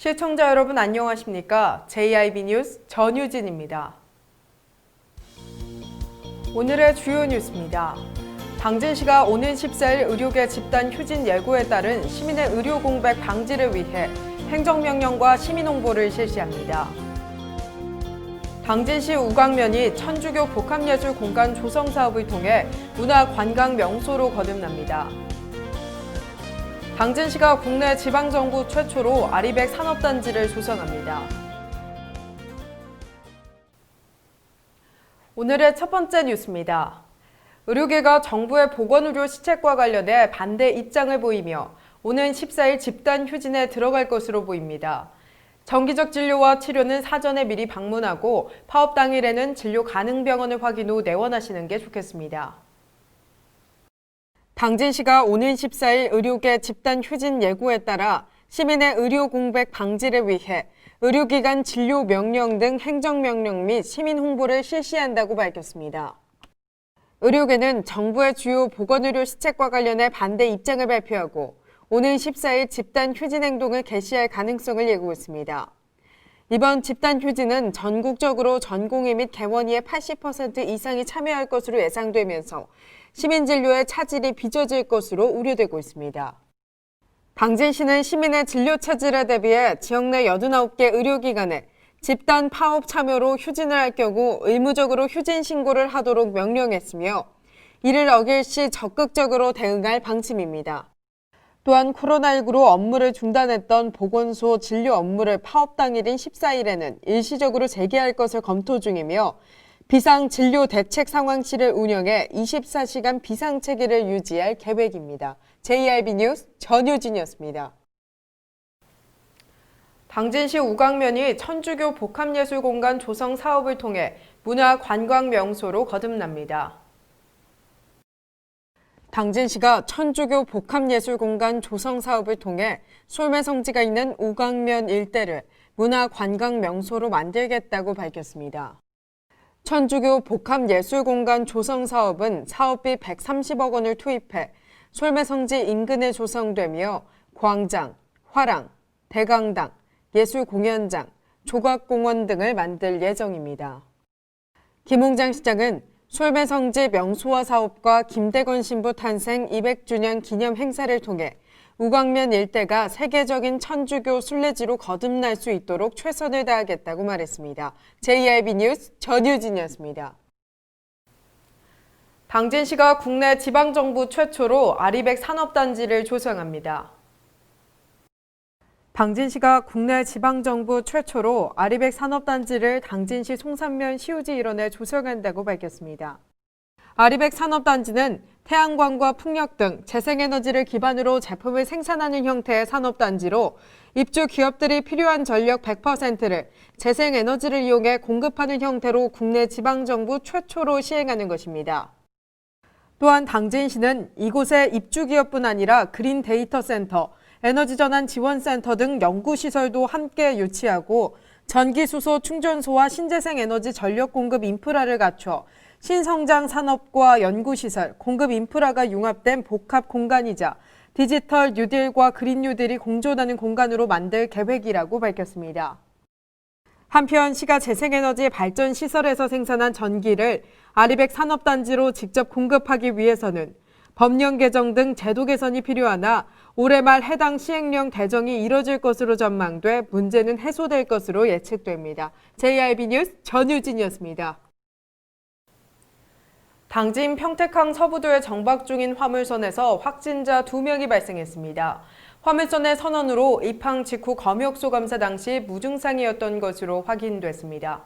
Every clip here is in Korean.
시청자 여러분 안녕하십니까? JIB 뉴스 전유진입니다. 오늘의 주요 뉴스입니다. 당진시가 오는 14일 의료계 집단 휴진 예고에 따른 시민의 의료 공백 방지를 위해 행정명령과 시민 홍보를 실시합니다. 당진시 우광면이 천주교 복합예술 공간 조성 사업을 통해 문화 관광 명소로 거듭납니다. 당진시가 국내 지방정부 최초로 아리백 산업단지를 조성합니다. 오늘의 첫 번째 뉴스입니다. 의료계가 정부의 보건의료 시책과 관련해 반대 입장을 보이며 오는 14일 집단 휴진에 들어갈 것으로 보입니다. 정기적 진료와 치료는 사전에 미리 방문하고 파업 당일에는 진료 가능 병원을 확인 후 내원하시는 게 좋겠습니다. 당진시가 오는 14일 의료계 집단 휴진 예고에 따라 시민의 의료 공백 방지를 위해 의료기관 진료 명령 등 행정명령 및 시민 홍보를 실시한다고 밝혔습니다. 의료계는 정부의 주요 보건의료 시책과 관련해 반대 입장을 발표하고 오는 14일 집단 휴진 행동을 개시할 가능성을 예고했습니다. 이번 집단 휴진은 전국적으로 전공의 및 개원의의 80% 이상이 참여할 것으로 예상되면서 시민진료의 차질이 빚어질 것으로 우려되고 있습니다. 당진시는 시민의 진료 차질에 대비해 지역 내 89개 의료기관에 집단 파업 참여로 휴진을 할 경우 의무적으로 휴진 신고를 하도록 명령했으며 이를 어길 시 적극적으로 대응할 방침입니다. 또한 코로나19로 업무를 중단했던 보건소 진료 업무를 파업 당일인 14일에는 일시적으로 재개할 것을 검토 중이며 비상진료대책상황실을 운영해 24시간 비상체계를 유지할 계획입니다. JIB 뉴스 전유진이었습니다. 당진시 우광면이 천주교 복합예술공간 조성 사업을 통해 문화관광명소로 거듭납니다. 당진시가 천주교 복합예술공간 조성 사업을 통해 솔매성지가 있는 우광면 일대를 문화관광명소로 만들겠다고 밝혔습니다. 천주교 복합예술공간 조성 사업은 사업비 130억 원을 투입해 솔매성지 인근에 조성되며 광장, 화랑, 대강당, 예술공연장, 조각공원 등을 만들 예정입니다. 김홍장 시장은 솔매성지 명소화 사업과 김대건 신부 탄생 200주년 기념 행사를 통해 우광면 일대가 세계적인 천주교 순례지로 거듭날 수 있도록 최선을 다하겠다고 말했습니다. JIB 뉴스 전유진이었습니다. 당진시가 국내 지방정부 최초로 아리백 산업단지를 조성합니다. 당진시가 국내 지방정부 최초로 아리백 산업단지를 당진시 송산면 시우지 일원에 조성한다고 밝혔습니다. 아리백 산업단지는 태양광과 풍력 등 재생에너지를 기반으로 제품을 생산하는 형태의 산업단지로 입주 기업들이 필요한 전력 100%를 재생에너지를 이용해 공급하는 형태로 국내 지방정부 최초로 시행하는 것입니다. 또한 당진시는 이곳에 입주 기업뿐 아니라 그린 데이터 센터, 에너지전환 지원센터 등 연구시설도 함께 유치하고 전기수소 충전소와 신재생에너지 전력 공급 인프라를 갖춰 신성장 산업과 연구시설, 공급 인프라가 융합된 복합 공간이자 디지털 뉴딜과 그린 뉴딜이 공존하는 공간으로 만들 계획이라고 밝혔습니다. 한편 시가 재생에너지 발전 시설에서 생산한 전기를 아리백 산업단지로 직접 공급하기 위해서는 법령 개정 등 제도 개선이 필요하나 올해 말 해당 시행령 개정이 이뤄질 것으로 전망돼 문제는 해소될 것으로 예측됩니다. JIB 뉴스 전유진이었습니다. 당진 평택항 서부도에 정박 중인 화물선에서 확진자 2명이 발생했습니다. 화물선의 선원으로 입항 직후 검역소 검사 당시 무증상이었던 것으로 확인됐습니다.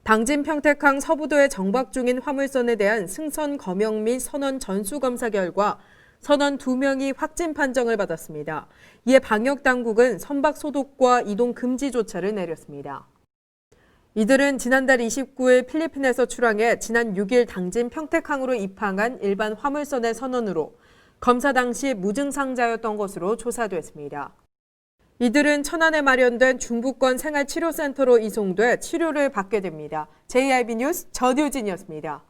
당진 평택항 서부도에 정박 중인 화물선에 대한 승선 검역 및 선원 전수 검사 결과 선원 2명이 확진 판정을 받았습니다. 이에 방역당국은 선박 소독과 이동 금지 조처를 내렸습니다. 이들은 지난달 29일 필리핀에서 출항해 지난 6일 당진 평택항으로 입항한 일반 화물선의 선원으로 검사 당시 무증상자였던 것으로 조사됐습니다. 이들은 천안에 마련된 중부권 생활치료센터로 이송돼 치료를 받게 됩니다. JIB 뉴스 전유진이었습니다.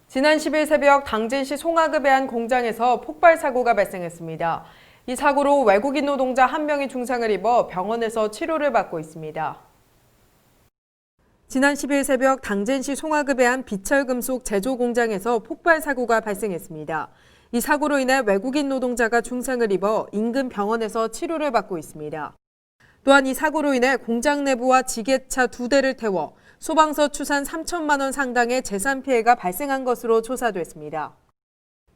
지난 10일 새벽 당진시 송화급의 한 공장에서 폭발 사고가 발생했습니다. 이 사고로 외국인 노동자 1명이 중상을 입어 병원에서 치료를 받고 있습니다. 지난 10일 새벽 당진시 송화급의 한 비철금속 제조 공장에서 폭발 사고가 발생했습니다. 이 사고로 인해 외국인 노동자가 중상을 입어 인근 병원에서 치료를 받고 있습니다. 또한 이 사고로 인해 공장 내부와 지게차 2대를 태워 소방서 추산 3천만 원 상당의 재산 피해가 발생한 것으로 조사됐습니다.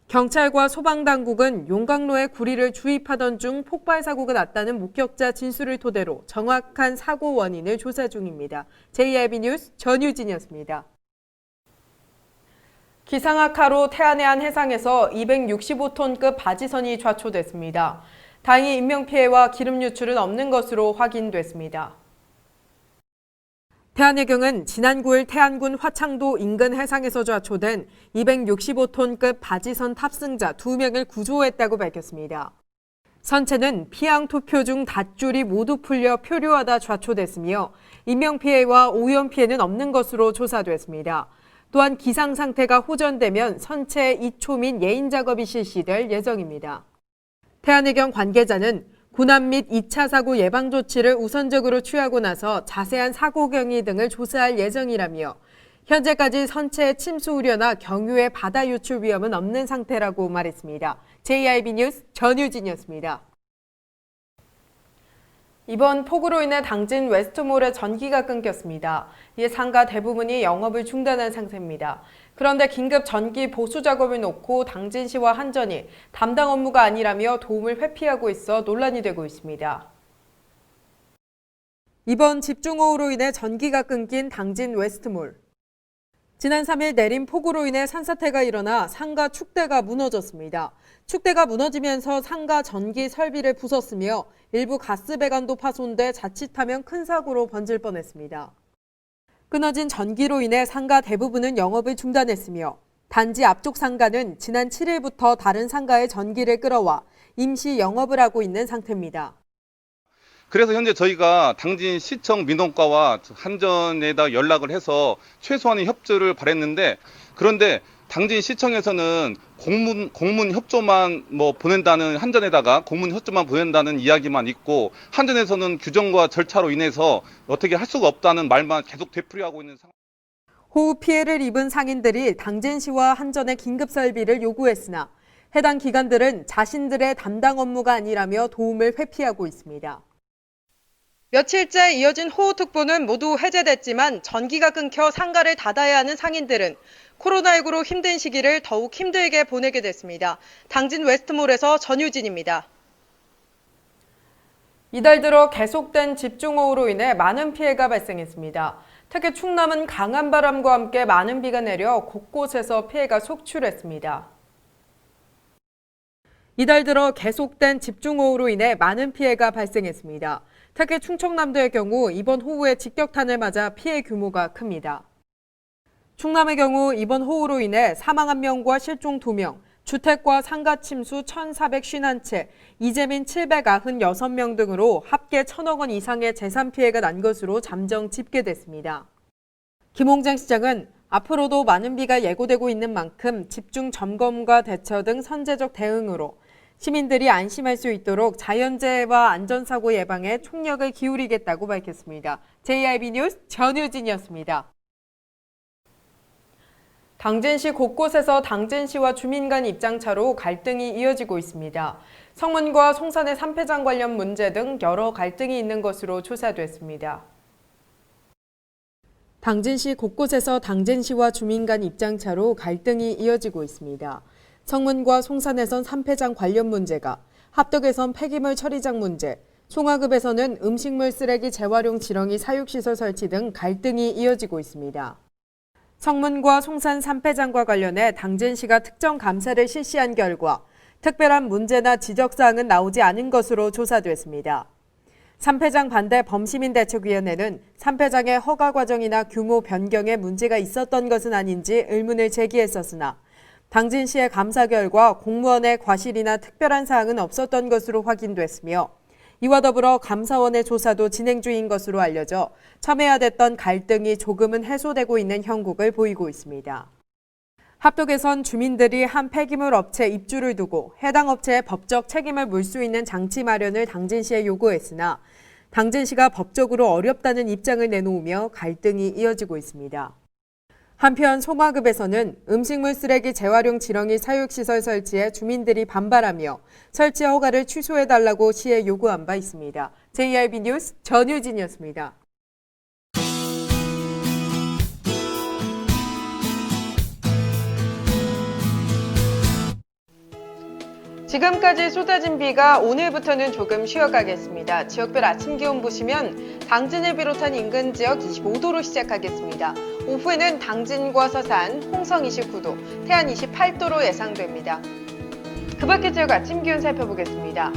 경찰과 소방당국은 용광로에 구리를 주입하던 중 폭발 사고가 났다는 목격자 진술을 토대로 정확한 사고 원인을 조사 중입니다. JIB 뉴스 전유진이었습니다. 기상악화로 태안의 한 해상에서 265톤급 바지선이 좌초됐습니다. 다행히 인명피해와 기름 유출은 없는 것으로 확인됐습니다. 태안해경은 지난 9일 태안군 화창도 인근 해상에서 좌초된 265톤급 바지선 탑승자 2명을 구조했다고 밝혔습니다. 선체는 피항 투표 중 닷줄이 모두 풀려 표류하다 좌초됐으며 인명피해와 오염피해는 없는 것으로 조사됐습니다. 또한 기상 상태가 호전되면 선체 이초 및 예인 작업이 실시될 예정입니다. 태안해경 관계자는 군함 및 2차 사고 예방 조치를 우선적으로 취하고 나서 자세한 사고 경위 등을 조사할 예정이라며 현재까지 선체의 침수 우려나 경유의 바다 유출 위험은 없는 상태라고 말했습니다. JIB 뉴스 전유진이었습니다. 이번 폭우로 인해 당진 웨스트몰의 전기가 끊겼습니다. 이에 상가 대부분이 영업을 중단한 상태입니다. 그런데 긴급 전기 보수 작업을 놓고 당진시와 한전이 담당 업무가 아니라며 도움을 회피하고 있어 논란이 되고 있습니다. 이번 집중호우로 인해 전기가 끊긴 당진 웨스트몰. 지난 3일 내린 폭우로 인해 산사태가 일어나 상가 축대가 무너졌습니다. 축대가 무너지면서 상가 전기 설비를 부쉈으며 일부 가스 배관도 파손돼 자칫하면 큰 사고로 번질 뻔했습니다. 끊어진 전기로 인해 상가 대부분은 영업을 중단했으며 단지 앞쪽 상가는 지난 7일부터 다른 상가의 전기를 끌어와 임시 영업을 하고 있는 상태입니다. 그래서 현재 저희가 당진시청 민원과와 한전에다 연락을 해서 최소한의 협조를 바랬는데, 그런데 당진시청에서는 공문 협조만 보낸다는, 한전에다가 공문 협조만 보낸다는 이야기만 있고, 한전에서는 규정과 절차로 인해서 어떻게 할 수가 없다는 말만 계속 되풀이하고 있는 상황. 호우 피해를 입은 상인들이 당진시와 한전의 긴급 설비를 요구했으나 해당 기관들은 자신들의 담당 업무가 아니라며 도움을 회피하고 있습니다. 며칠째 이어진 호우특보는 모두 해제됐지만 전기가 끊겨 상가를 닫아야 하는 상인들은 코로나19로 힘든 시기를 더욱 힘들게 보내게 됐습니다. 당진 웨스트몰에서 전유진입니다. 이달 들어 계속된 집중호우로 인해 많은 피해가 발생했습니다. 특히 충남은 강한 바람과 함께 많은 비가 내려 곳곳에서 피해가 속출했습니다. 이달 들어 계속된 집중호우로 인해 많은 피해가 발생했습니다. 특히 충청남도의 경우 이번 호우의 직격탄을 맞아 피해 규모가 큽니다. 충남의 경우 이번 호우로 인해 사망 1명과 실종 2명, 주택과 상가 침수 1,451채, 이재민 796명 등으로 합계 1,000억 원 이상의 재산 피해가 난 것으로 잠정 집계됐습니다. 김홍장 시장은 앞으로도 많은 비가 예고되고 있는 만큼 집중 점검과 대처 등 선제적 대응으로 시민들이 안심할 수 있도록 자연재해와 안전사고 예방에 총력을 기울이겠다고 밝혔습니다. JIB 뉴스 전유진이었습니다. 당진시 곳곳에서 당진시와 주민 간 입장차로 갈등이 이어지고 있습니다. 성문과 송산의 산패장 관련 문제 등 여러 갈등이 있는 것으로 조사됐습니다. 당진시 곳곳에서 당진시와 주민 간 입장차로 갈등이 이어지고 있습니다. 성문과 송산에선 산패장 관련 문제가, 합덕에선 폐기물 처리장 문제, 송화급에서는 음식물 쓰레기 재활용 지렁이 사육시설 설치 등 갈등이 이어지고 있습니다. 성문과 송산 산패장과 관련해 당진시가 특정 감사를 실시한 결과 특별한 문제나 지적사항은 나오지 않은 것으로 조사됐습니다. 산패장 반대 범시민대책위원회는 산패장의 허가 과정이나 규모 변경에 문제가 있었던 것은 아닌지 의문을 제기했었으나 당진시의 감사 결과 공무원의 과실이나 특별한 사항은 없었던 것으로 확인됐으며 이와 더불어 감사원의 조사도 진행 중인 것으로 알려져 첨예화됐던 갈등이 조금은 해소되고 있는 형국을 보이고 있습니다. 합동에선 주민들이 한 폐기물 업체 입주를 두고 해당 업체의 법적 책임을 물 수 있는 장치 마련을 당진시에 요구했으나 당진시가 법적으로 어렵다는 입장을 내놓으며 갈등이 이어지고 있습니다. 한편 송화급에서는 음식물 쓰레기 재활용 지렁이 사육시설 설치에 주민들이 반발하며 설치 허가를 취소해달라고 시에 요구한 바 있습니다. JRB 뉴스 전유진이었습니다. 지금까지 쏟아진 비가 오늘부터는 조금 쉬어가겠습니다. 지역별 아침 기온 보시면 당진을 비롯한 인근 지역 25도로 시작하겠습니다. 오후에는 당진과 서산, 홍성 29도, 태안 28도로 예상됩니다. 그 밖의 지역 아침 기온 살펴보겠습니다.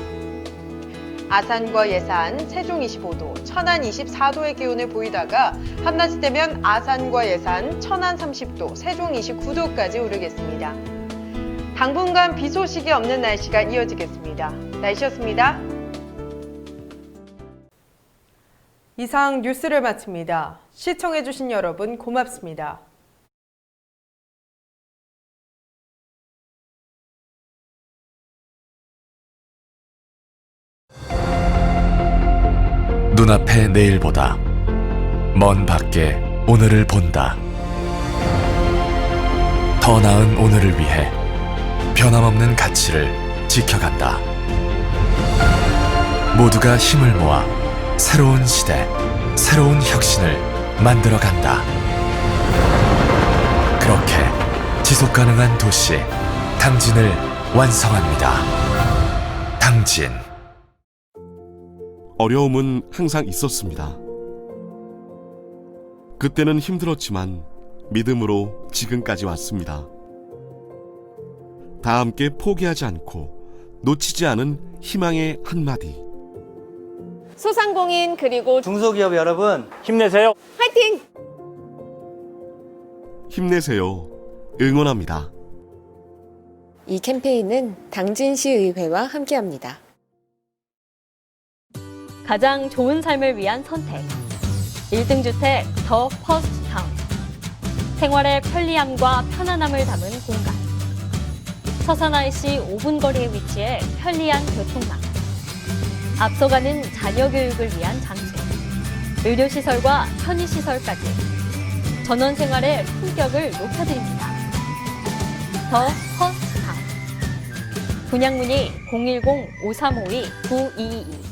아산과 예산, 세종 25도, 천안 24도의 기온을 보이다가 한낮이 되면 아산과 예산, 천안 30도, 세종 29도까지 오르겠습니다. 당분간 비 소식이 없는 날씨가 이어지겠습니다. 날씨였습니다. 이상 뉴스를 마칩니다. 시청해주신 여러분 고맙습니다. 눈앞의 내일보다 먼 밖에 오늘을 본다. 더 나은 오늘을 위해 변함없는 가치를 지켜간다. 모두가 힘을 모아 새로운 시대, 새로운 혁신을 만들어간다. 그렇게 지속가능한 도시 당진을 완성합니다. 당진. 어려움은 항상 있었습니다. 그때는 힘들었지만 믿음으로 지금까지 왔습니다. 다 함께 포기하지 않고 놓치지 않은 희망의 한마디. 소상공인 그리고 중소기업 여러분 힘내세요. 화이팅! 힘내세요. 응원합니다. 이 캠페인은 당진시의회와 함께합니다. 가장 좋은 삶을 위한 선택. 1등 주택 더 퍼스트 타운. 생활의 편리함과 편안함을 담은 공간. 서산 IC 5분 거리에 위치해 편리한 교통망. 앞서가는 자녀 교육을 위한 장치. 의료시설과 편의시설까지. 전원 생활의 품격을 높여드립니다. 더 퍼스트 타운. 분양 문의 010-5352-9222.